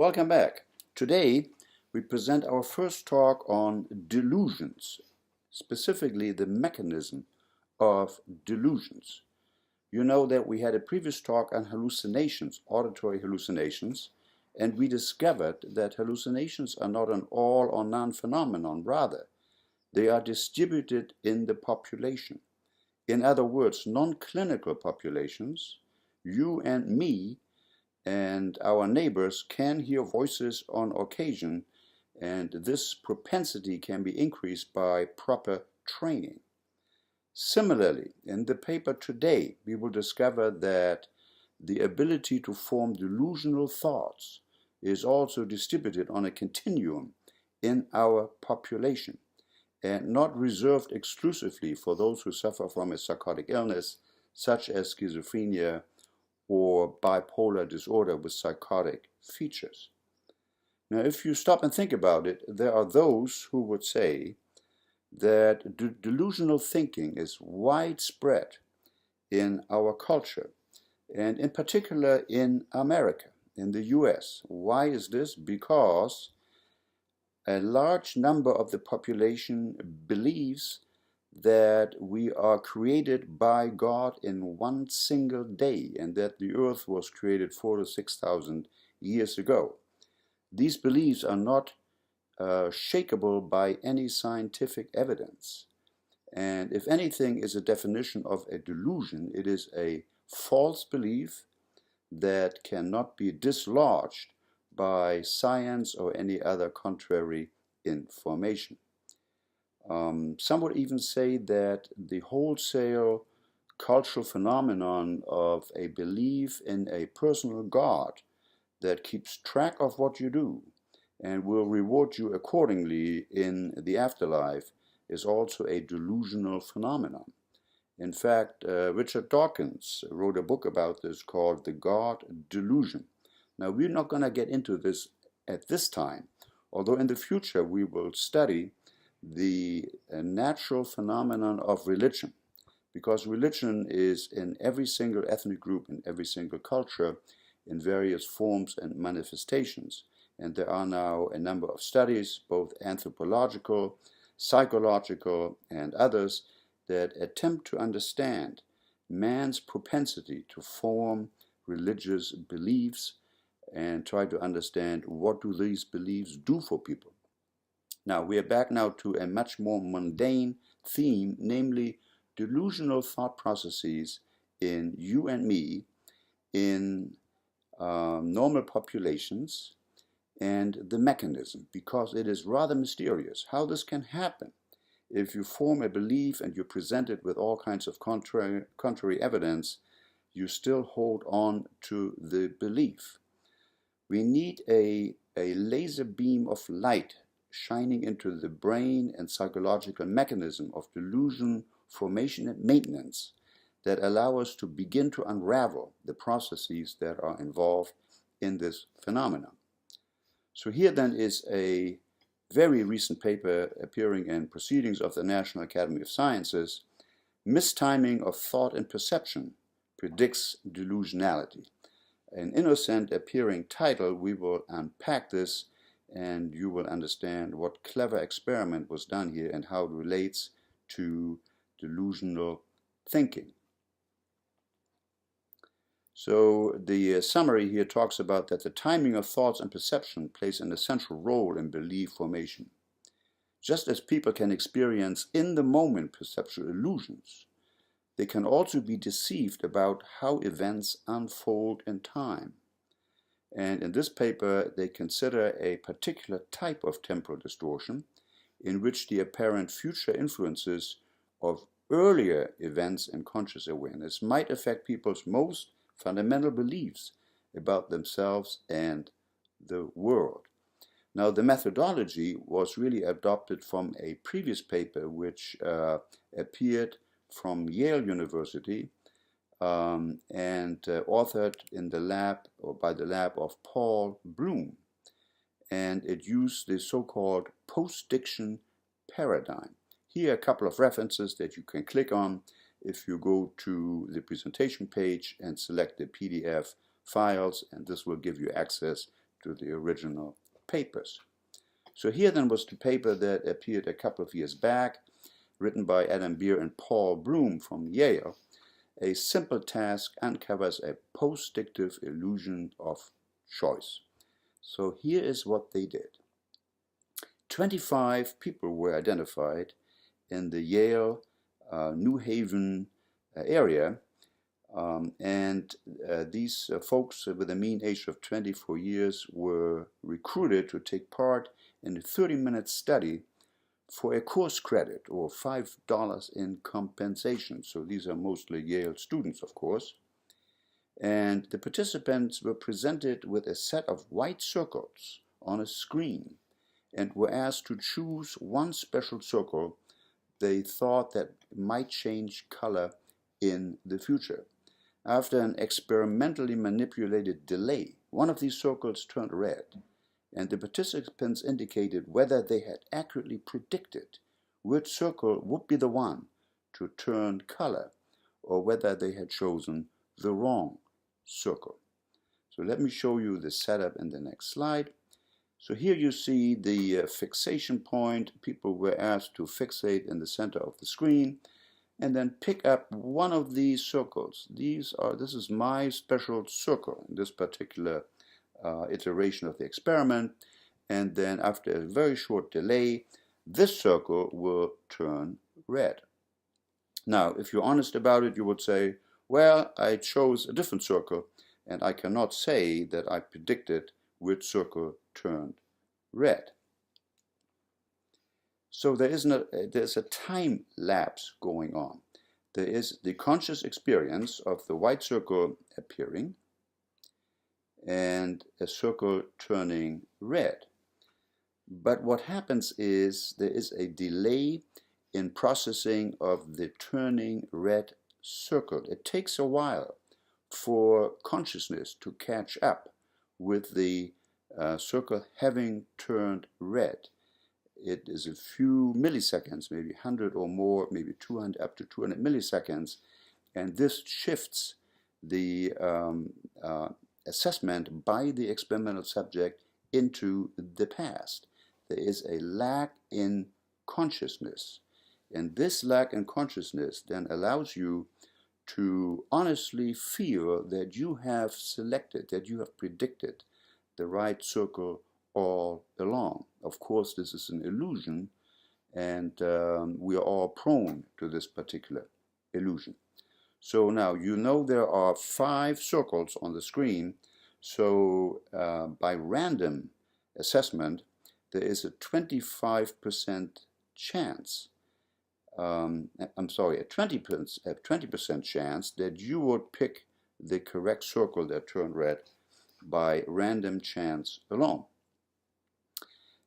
welcome back. Today we present our first talk on delusions, specifically the mechanism of delusions. You know that we had a previous talk on hallucinations, auditory hallucinations, and we discovered that hallucinations are not an all or none phenomenon. Rather, they are distributed in the population. In other words, non-clinical populations, you and me and our neighbors can hear voices on occasion, and this propensity can be increased by proper training. Similarly, in the paper today, we will discover that the ability to form delusional thoughts is also distributed on a continuum in our population and not reserved exclusively for those who suffer from a psychotic illness such as schizophrenia or bipolar disorder with psychotic features. Now, if you stop and think about it, there are those who would say that delusional thinking is widespread in our culture, and in particular in America, in the US. Why is this? Because a large number of the population believes that we are created by God in one single day and that the earth was created 4,000 to 6,000 years ago. These beliefs are not shakeable by any scientific evidence. And if anything is a definition of a delusion, it is a false belief that cannot be dislodged by science or any other contrary information. Some would even say that the wholesale cultural phenomenon of a belief in a personal God that keeps track of what you do and will reward you accordingly in the afterlife is also a delusional phenomenon. In fact, Richard Dawkins wrote a book about this called The God Delusion. Now, we're not going to get into this at this time, although in the future we will study the natural phenomenon of religion, because religion is in every single ethnic group, in every single culture, in various forms and manifestations. And there are now a number of studies, both anthropological, psychological, and others, that attempt to understand man's propensity to form religious beliefs and try to understand what do these beliefs do for people. Now, we are back now to a much more mundane theme, namely delusional thought processes in you and me, in normal populations, and the mechanism, because it is rather mysterious how this can happen. If you form a belief and you're presented with all kinds of contrary evidence, you still hold on to the belief. We need a laser beam of light shining into the brain and psychological mechanism of delusion formation and maintenance that allow us to begin to unravel the processes that are involved in this phenomenon. So here then is a very recent paper appearing in Proceedings of the National Academy of Sciences, Mistiming of Thought and Perception Predicts Delusionality. An innocent appearing title. We will unpack this and you will understand what clever experiment was done here and how it relates to delusional thinking. So the summary here talks about that the timing of thoughts and perception plays an essential role in belief formation. Just as people can experience in the moment perceptual illusions, they can also be deceived about how events unfold in time. And in this paper, they consider a particular type of temporal distortion in which the apparent future influences of earlier events in conscious awareness might affect people's most fundamental beliefs about themselves and the world. Now, the methodology was really adopted from a previous paper which appeared from Yale University and authored in the lab or by the lab of Paul Bloom, and it used the so-called post-diction paradigm. Here are a couple of references that you can click on if you go to the presentation page and select the PDF files, and this will give you access to the original papers. So here then was the paper that appeared a couple of years back, written by Adam Beer and Paul Bloom from Yale. A simple task uncovers a post-dictive illusion of choice. So here is what they did. 25 people were identified in the Yale, New Haven area, and these folks with a mean age of 24 years were recruited to take part in a 30-minute study for a course credit, or $5 in compensation. So these are mostly Yale students, of course. And the participants were presented with a set of white circles on a screen and were asked to choose one special circle they thought that might change color in the future. After an experimentally manipulated delay, one of these circles turned red, and the participants indicated whether they had accurately predicted which circle would be the one to turn color, or whether they had chosen the wrong circle. So let me show you the setup in the next slide. So here you see the fixation point. People were asked to fixate in the center of the screen and then pick up one of these circles. This is my special circle in this particular iteration of the experiment, and then after a very short delay, this circle will turn red. Now, if you're honest about it, you would say, well, I chose a different circle, and I cannot say that I predicted which circle turned red. So there's a time lapse going on. There is the conscious experience of the white circle appearing and a circle turning red. But what happens is there is a delay in processing of the turning red circle. It takes a while for consciousness to catch up with the circle having turned red. It is a few milliseconds, maybe 100 or more, maybe 200, up to 200 milliseconds, and this shifts the assessment by the experimental subject into the past. There is a lack in consciousness, and this lack in consciousness then allows you to honestly feel that you have selected, that you have predicted the right circle all along. Of course, this is an illusion, and we are all prone to this particular illusion. So now you know there are 5 circles on the screen, so by random assessment there is a 25% chance, a 20% chance that you would pick the correct circle that turned red by random chance alone.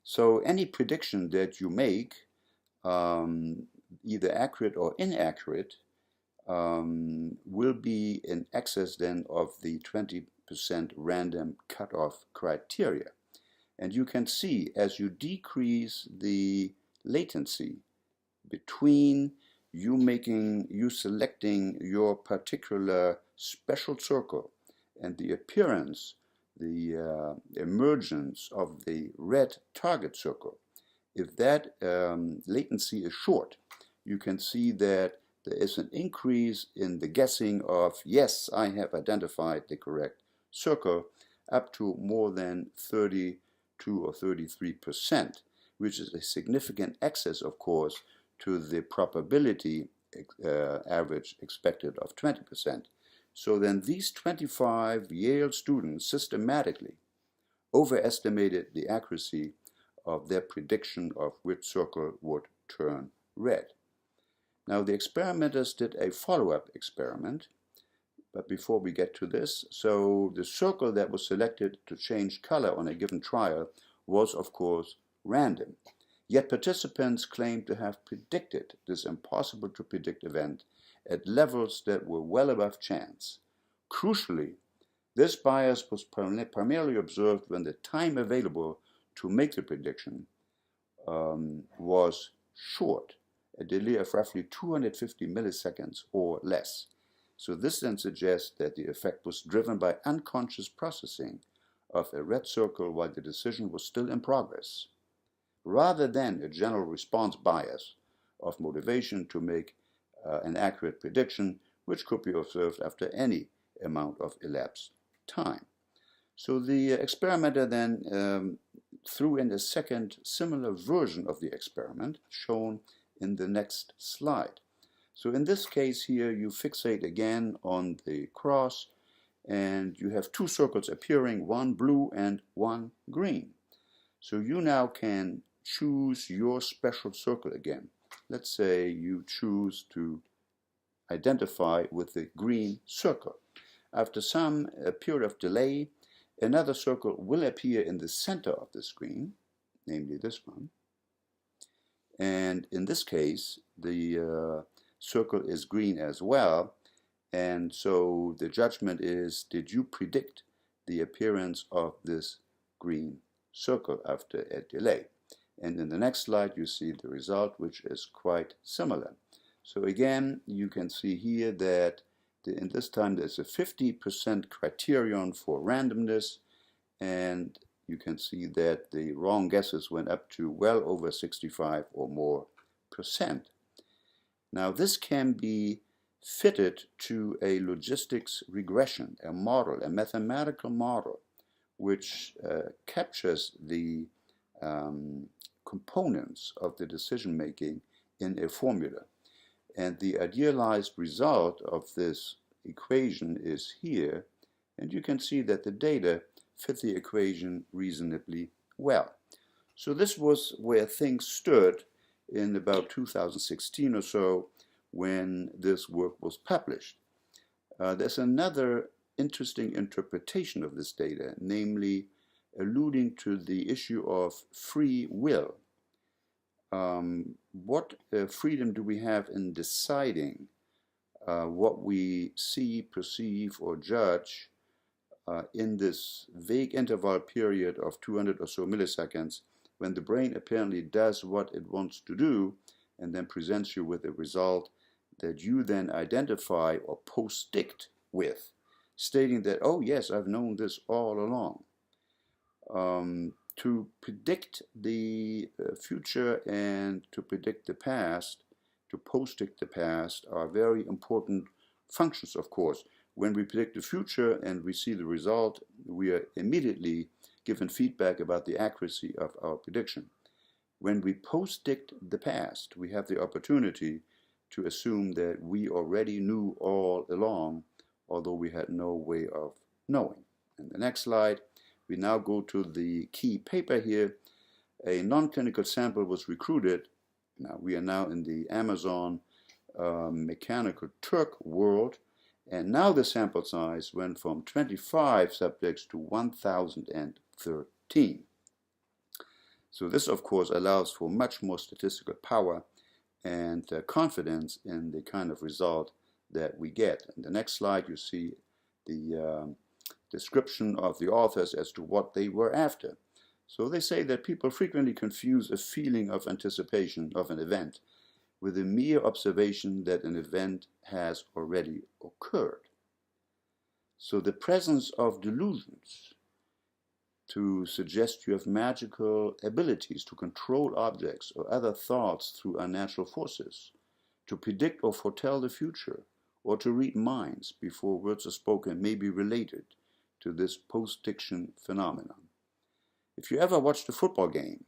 So any prediction that you make, either accurate or inaccurate, will be in excess then of the 20% random cutoff criteria. And you can see as you decrease the latency between you selecting your particular special circle and the appearance, the emergence of the red target circle. If that latency is short, you can see that there is an increase in the guessing of, yes, I have identified the correct circle, up to more than 32 or 33%, which is a significant excess, of course, to the probability average expected of 20%. So then these 25 Yale students systematically overestimated the accuracy of their prediction of which circle would turn red. Now the experimenters did a follow-up experiment, but before we get to this, so the circle that was selected to change color on a given trial was of course random. Yet participants claimed to have predicted this impossible to predict event at levels that were well above chance. Crucially, this bias was primarily observed when the time available to make the prediction was short, a delay of roughly 250 milliseconds or less. So this then suggests that the effect was driven by unconscious processing of a red circle while the decision was still in progress, rather than a general response bias of motivation to make an accurate prediction, which could be observed after any amount of elapsed time. So the experimenter then threw in a second similar version of the experiment shown in the next slide. So in this case here, you fixate again on the cross, and you have two circles appearing, one blue and one green. So you now can choose your special circle again. Let's say you choose to identify with the green circle. After some period of delay, another circle will appear in the center of the screen, namely this one. And in this case, the circle is green as well. And so the judgment is, did you predict the appearance of this green circle after a delay? And in the next slide, you see the result, which is quite similar. So again, you can see here that in this time there's a 50% criterion for randomness, and you can see that the wrong guesses went up to well over 65 or more percent. Now this can be fitted to a logistics regression, a model, a mathematical model, which captures the components of the decision making in a formula. And the idealized result of this equation is here, and you can see that the data fit the equation reasonably well. So this was where things stood in about 2016 or so when this work was published. There's another interesting interpretation of this data, namely alluding to the issue of free will. What freedom do we have in deciding what we see, perceive, or judge in this vague interval period of 200 or so milliseconds when the brain apparently does what it wants to do and then presents you with a result that you then identify or post-dict with, stating that, oh yes, I've known this all along. To predict the future and to predict the past, to post-dict the past, are very important functions, of course. When we predict the future and we see the result, we are immediately given feedback about the accuracy of our prediction. When we post-dict the past, we have the opportunity to assume that we already knew all along, although we had no way of knowing. In the next slide, we now go to the key paper here. A non-clinical sample was recruited. Now we are now in the Amazon Mechanical Turk world, and now the sample size went from 25 subjects to 1,013. So this, of course, allows for much more statistical power and confidence in the kind of result that we get. In the next slide, you see the description of the authors as to what they were after. So they say that people frequently confuse a feeling of anticipation of an event with a mere observation that an event has already occurred. So the presence of delusions to suggest you have magical abilities to control objects or other thoughts through unnatural forces, to predict or foretell the future, or to read minds before words are spoken may be related to this post-diction phenomenon. If you ever watched a football game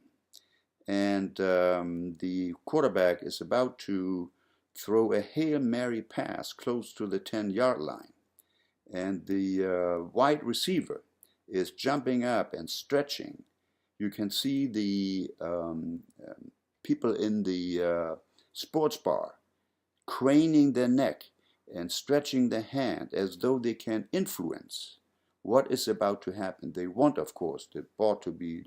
and the quarterback is about to throw a Hail Mary pass close to the 10-yard line, and the wide receiver is jumping up and stretching, you can see the people in the sports bar craning their neck and stretching their hand as though they can influence what is about to happen. They want, of course, the ball to be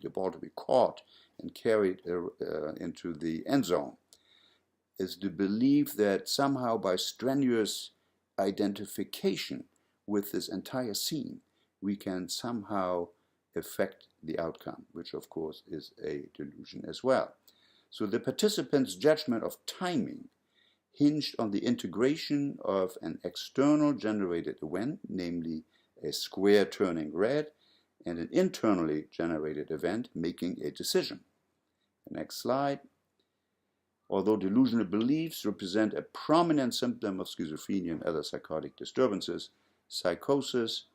caught and carried into the end zone. Is the belief that somehow by strenuous identification with this entire scene, we can somehow affect the outcome, which of course is a delusion as well. So the participants' judgment of timing hinged on the integration of an external generated event, namely a square turning red, and an internally generated event making a decision. The next slide. Although delusional beliefs represent a prominent symptom of schizophrenia and other psychotic disturbances, psychosis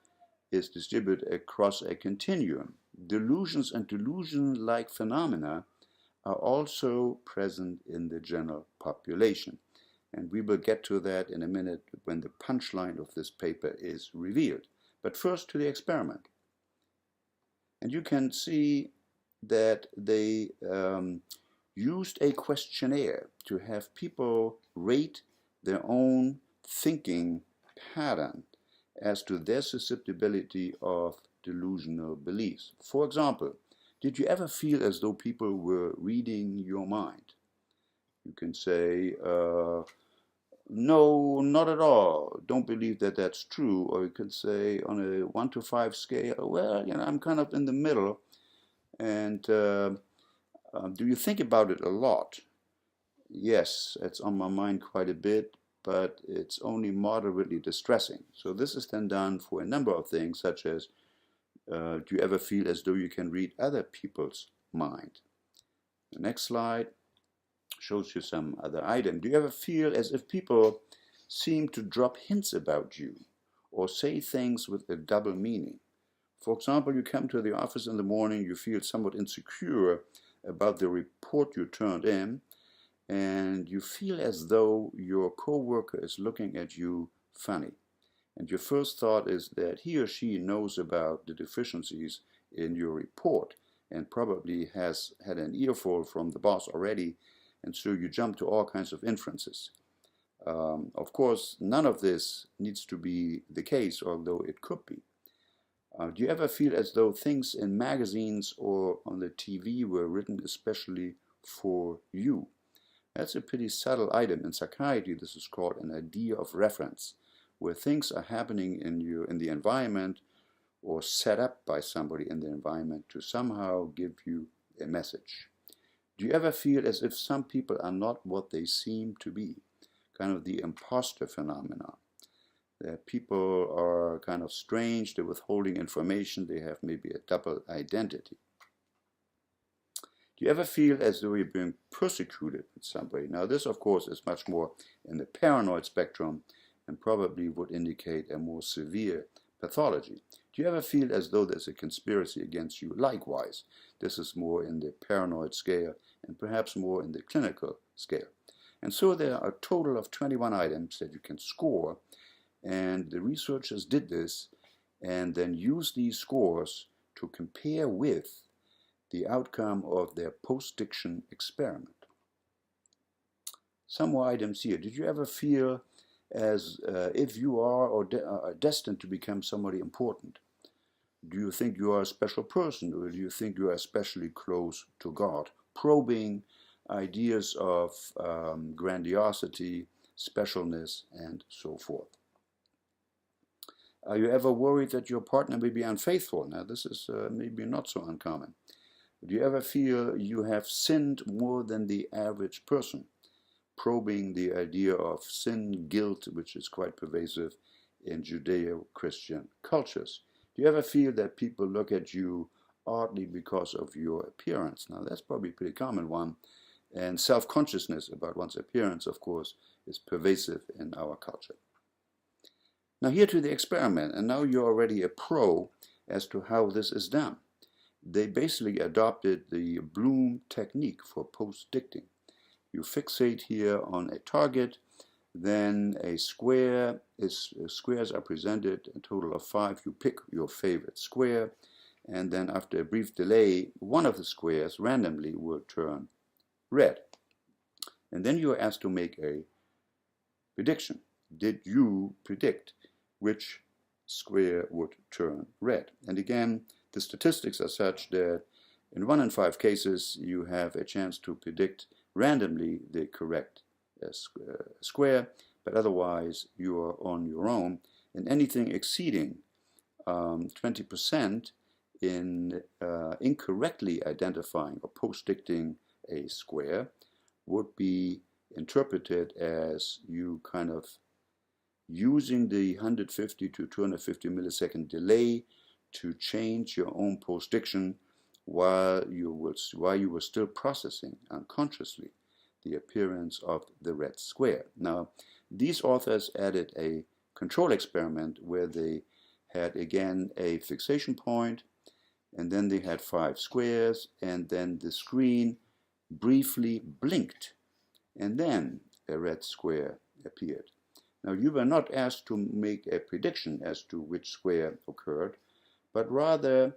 is distributed across a continuum. Delusions and delusion-like phenomena are also present in the general population. And we will get to that in a minute when the punchline of this paper is revealed. But first to the experiment. And you can see that they used a questionnaire to have people rate their own thinking pattern as to their susceptibility of delusional beliefs. For example, did you ever feel as though people were reading your mind? You can say, no, not at all. Don't believe that that's true. Or you could say on a 1 to 5 scale, well, I'm kind of in the middle. And do you think about it a lot? Yes, it's on my mind quite a bit, but it's only moderately distressing. So this is then done for a number of things, such as, do you ever feel as though you can read other people's mind? The next slide shows you some other item. Do you ever feel as if people seem to drop hints about you or say things with a double meaning? For example, you come to the office in the morning, you feel somewhat insecure about the report you turned in, and you feel as though your coworker is looking at you funny. And your first thought is that he or she knows about the deficiencies in your report and probably has had an earful from the boss already, and so you jump to all kinds of inferences. Of course, none of this needs to be the case, although it could be. Do you ever feel as though things in magazines or on the TV were written especially for you? That's a pretty subtle item. In psychiatry, this is called an idea of reference, where things are happening in the environment or set up by somebody in the environment to somehow give you a message. Do you ever feel as if some people are not what they seem to be? Kind of the imposter phenomenon. That people are kind of strange, they're withholding information, they have maybe a double identity. Do you ever feel as though you're being persecuted in some way? Now this, of course, is much more in the paranoid spectrum and probably would indicate a more severe pathology. Do you ever feel as though there's a conspiracy against you? Likewise, this is more in the paranoid scale and perhaps more in the clinical scale. And so there are a total of 21 items that you can score, and the researchers did this and then used these scores to compare with the outcome of their post-diction experiment. Some more items here. Did you ever feel as if you are destined to become somebody important? Do you think you are a special person, or do you think you are especially close to God? Probing ideas of grandiosity, specialness, and so forth. Are you ever worried that your partner may be unfaithful? Now this is maybe not so uncommon. Do you ever feel you have sinned more than the average person? Probing the idea of sin, guilt, which is quite pervasive in Judeo-Christian cultures. Do you ever feel that people look at you oddly because of your appearance? Now that's probably a pretty common one. And self-consciousness about one's appearance, of course, is pervasive in our culture. Now here to the experiment, and now you're already a pro as to how this is done. They basically adopted the Bloom technique for post-dicting. You fixate here on a target, then squares are presented, a total of 5. You pick your favorite square, and then after a brief delay, one of the squares randomly will turn red. And then you are asked to make a prediction. Did you predict which square would turn red? And again, the statistics are such that in 1 in 5 cases, you have a chance to predict randomly the correct square, but otherwise you are on your own. And anything exceeding 20% in incorrectly identifying or post-dicting a square would be interpreted as you kind of using the 150 to 250 millisecond delay to change your own post-diction while you were still processing unconsciously the appearance of the red square. Now, these authors added a control experiment where they had again a fixation point, and then they had 5 squares, and then the screen briefly blinked, and then a red square appeared. Now, you were not asked to make a prediction as to which square occurred, but rather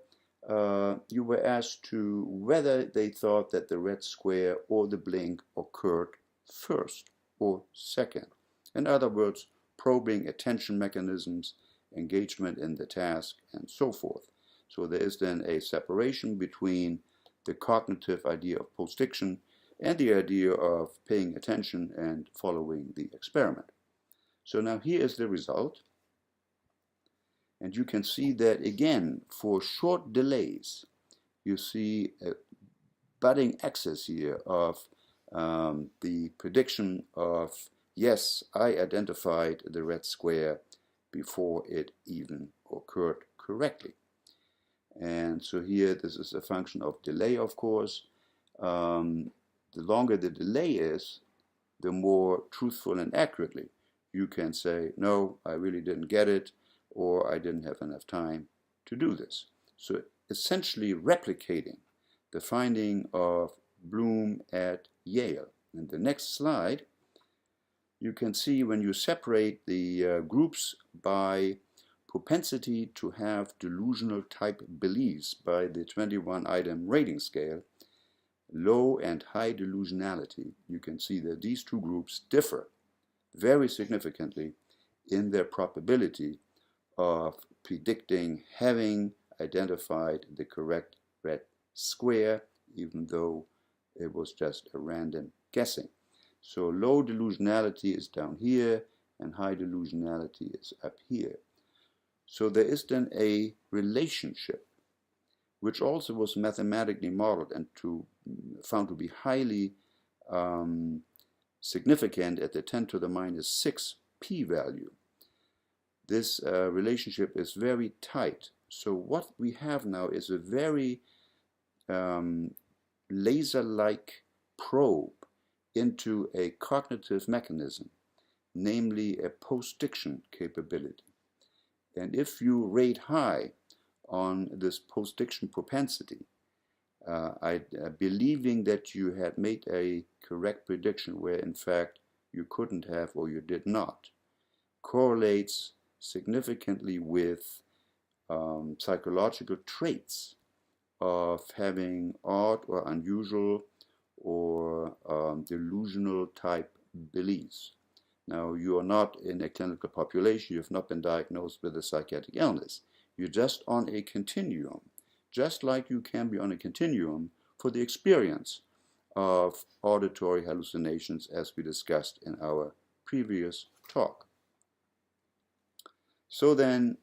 you were asked to whether they thought that the red square or the blink occurred first or second. In other words, probing attention mechanisms, engagement in the task, and so forth. So there is then a separation between the cognitive idea of post-diction and the idea of paying attention and following the experiment. So now here is the result. And you can see that again, for short delays, you see a budding axis here of the prediction of, yes, I identified the red square before it even occurred correctly. And so here, this is a function of delay, of course. The longer the delay is, the more truthful and accurately you can say, no, I really didn't get it, or I didn't have enough time to do this. So essentially replicating the finding of Bloom at Yale. In the next slide, you can see when you separate the groups by propensity to have delusional type beliefs by the 21-item rating scale, low and high delusionality, you can see that these two groups differ very significantly in their probability of predicting having identified the correct red square, even though it was just a random guessing. So low delusionality is down here and high delusionality is up here. So there is then a relationship which also was mathematically modeled and found to be highly significant at the 10 to the minus 6 p-value. This relationship is very tight. So what we have now is a very laser-like probe into a cognitive mechanism, namely a post-diction capability. And if you rate high on this post-diction propensity, believing that you had made a correct prediction where in fact you couldn't have or you did not, correlates significantly with psychological traits of having odd or unusual or delusional type beliefs. Now, you are not in a clinical population, you have not been diagnosed with a psychiatric illness. You're just on a continuum, just like you can be on a continuum for the experience of auditory hallucinations as we discussed in our previous talk. So then,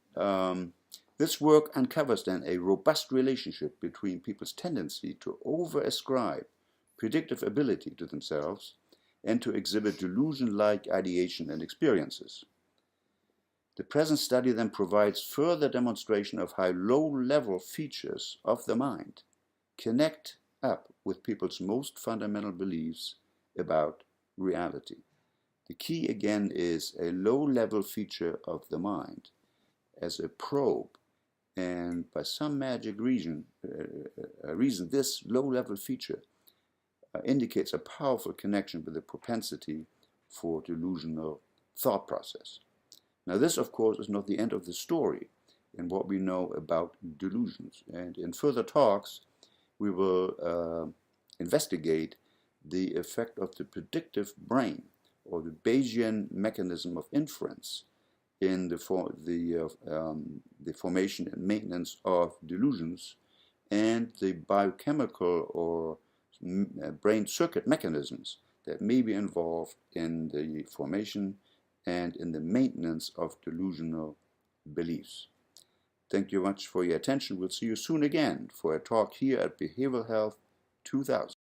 this work uncovers then a robust relationship between people's tendency to over-ascribe predictive ability to themselves and to exhibit delusion-like ideation and experiences. The present study then provides further demonstration of how low-level features of the mind connect up with people's most fundamental beliefs about reality. The key again is a low-level feature of the mind as a probe, and by some magic reason, this low-level feature indicates a powerful connection with the propensity for delusional thought process. Now this, of course, is not the end of the story in what we know about delusions. And in further talks, we will investigate the effect of the predictive brain or the Bayesian mechanism of inference in the formation and maintenance of delusions and the biochemical or brain circuit mechanisms that may be involved in the formation and in the maintenance of delusional beliefs. Thank you much for your attention. We'll see you soon again for a talk here at Behavioral Health 2000.